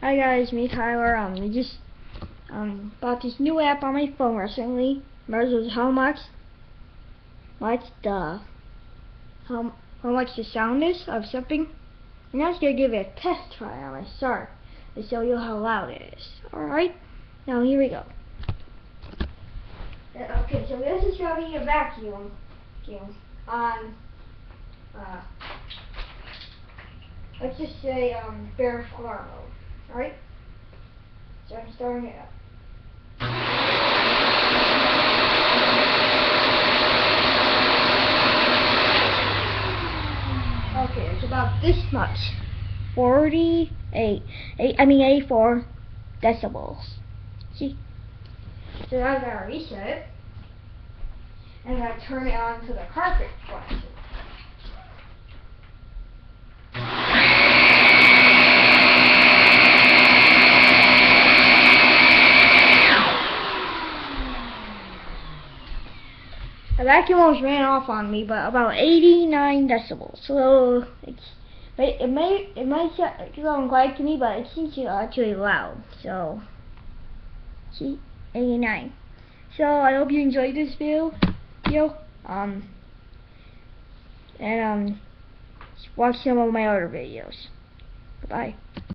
Hi guys, me Tyler. We just bought this new app on my phone recently. Measures how much the how much the sound is of something. And I was gonna give it a test try on my start to show you how loud it is. Alright? Now here we go. Okay, so this is having a vacuum on let's just say bare floor mode. Alright? So I'm starting it up. Okay, it's about this much. 84 decibels. See? So now I'm gonna reset it. And I'm gonna turn it on to the carpet flash. The vacuum almost ran off on me, but about 89 decibels. So it might sound quiet to me, but it seems actually loud. So see, 89. So I hope you enjoyed this video. And watch some of my other videos. Bye.